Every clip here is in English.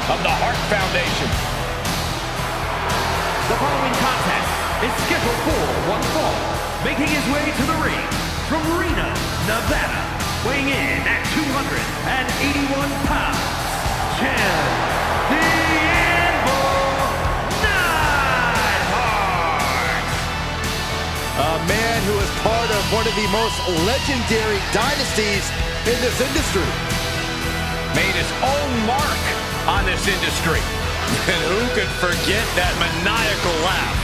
of the Hart Foundation. The following contest is scheduled for one fall. Making his way to the ring from Reno, Nevada, weighing in at 281 pounds, Jim the Anvil Neidhart. A man who is part of one of the most legendary dynasties in this industry. Made his own mark on this industry. And who could forget that maniacal laugh?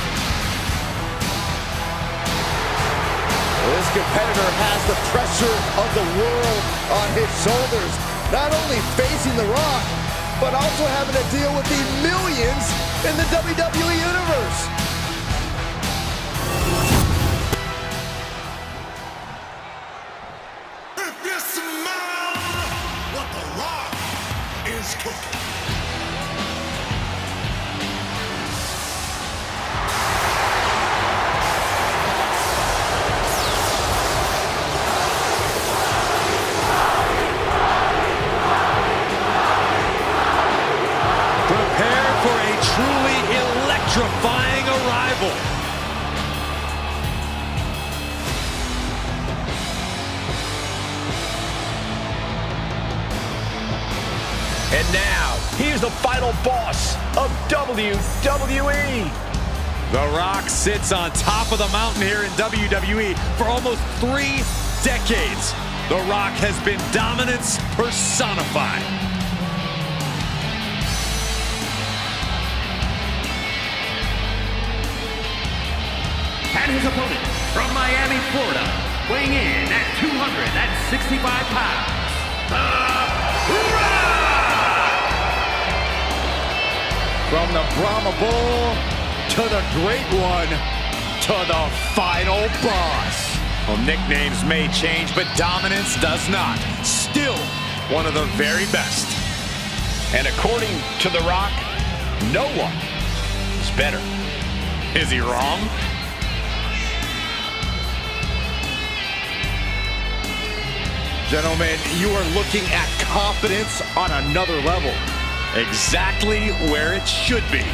This competitor has the pressure of the world on his shoulders. Not only facing The Rock, but also having to deal with the millions in the WWE Universe. If you smell what The Rock is cooking. Prepare for a truly electrifying arrival. And now, here's the final boss of WWE. The Rock sits on top of the mountain here in WWE for almost 3 decades. The Rock has been dominance personified. And his opponent from Miami, Florida, weighing in at 265 pounds, The Rock! From the Brahma Bull to the Great One to the final boss. Well, nicknames may change, but dominance does not. Still one of the very best. And according to The Rock, no one is better. Is he wrong? Gentlemen, you are looking at confidence on another level. Exactly where it should be.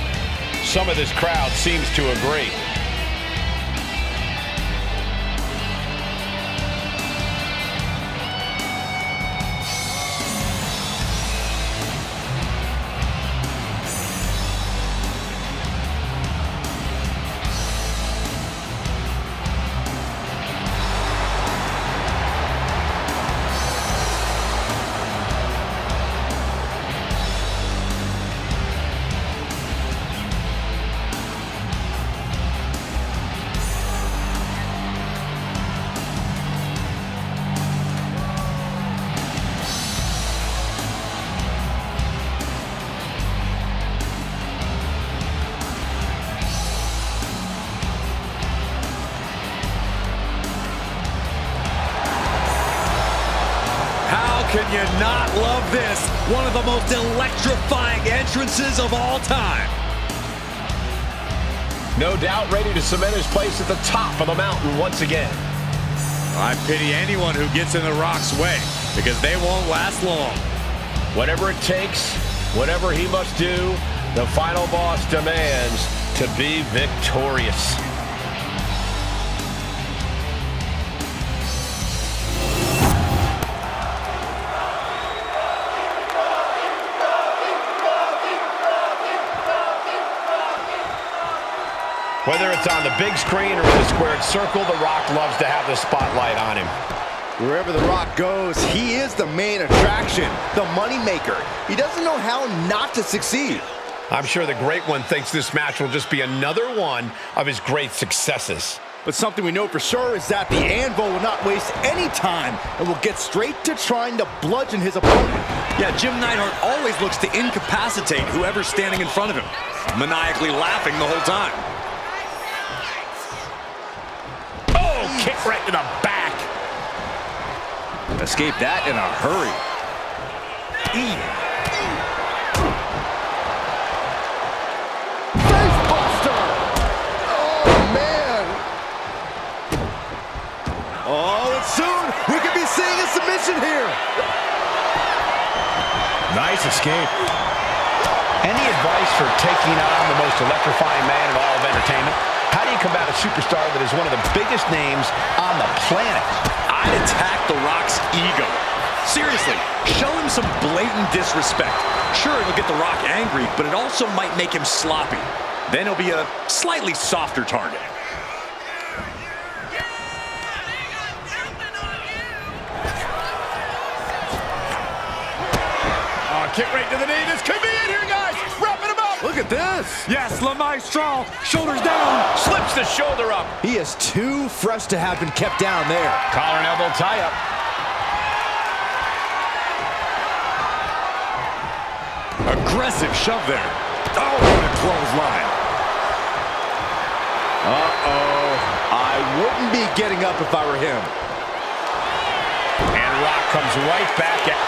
Some of this crowd seems to agree. Can you not love this? One of the most electrifying entrances of all time. No doubt ready to cement his place at the top of the mountain once again. I pity anyone who gets in The Rock's way, because they won't last long. Whatever it takes, whatever he must do, the final boss demands to be victorious. Whether it's on the big screen or in the squared circle, The Rock loves to have the spotlight on him. Wherever The Rock goes, he is the main attraction, the moneymaker. He doesn't know how not to succeed. I'm sure the Great One thinks this match will just be another one of his great successes. But something we know for sure is that the Anvil will not waste any time and will get straight to trying to bludgeon his opponent. Yeah, Jim Neidhart always looks to incapacitate whoever's standing in front of him, maniacally laughing the whole time. Kick right to the back. Escape that in a hurry. Facebuster! Oh, man. Oh, and soon we could be seeing a submission here. Nice escape. Any advice for taking on the most electrifying man in all of entertainment? How do you combat a superstar that is one of the biggest names on the planet? I'd attack The Rock's ego. Seriously, show him some blatant disrespect. Sure, it'll get The Rock angry, but it also might make him sloppy. Then he'll be a slightly softer target. Kick right to the knee. This could be it here, guys. Wrapping him up. Look at this. Yes, La Maestro. Shoulders down. Slips the shoulder up. He is too fresh to have been kept down there. Collar and elbow tie up. Aggressive shove there. Oh, what a clothesline. Uh-oh. I wouldn't be getting up if I were him. And Rock comes right back at...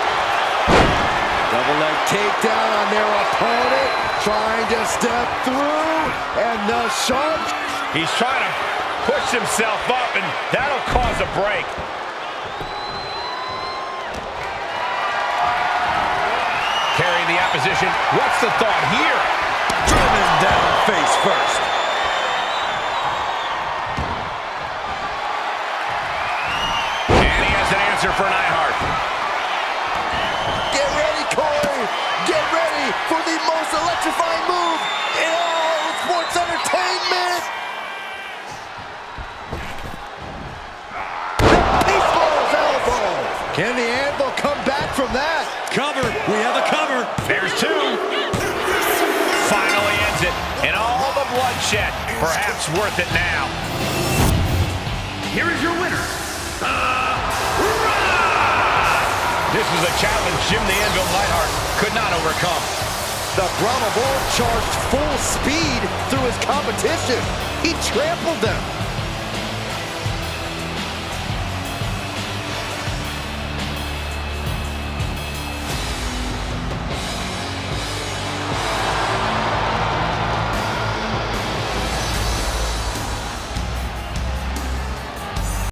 Double leg takedown on their opponent. Trying to step through. And the shark. He's trying to push himself up, and that'll cause a break. Carrying the opposition. What's the thought here? Driven down face first. And he has an answer for Neidhart. Get ready, Corey. Get ready for the most electrifying move in all sports entertainment. Baseball's elbow. Can the Anvil come back from that? Cover. We have a cover. There's two. Finally ends it. And all the bloodshed. Perhaps worth it now. Here is your winner, This is a challenge Jim the Anvil Neidhart could not overcome. The Brahma Bull charged full speed through his competition. He trampled them.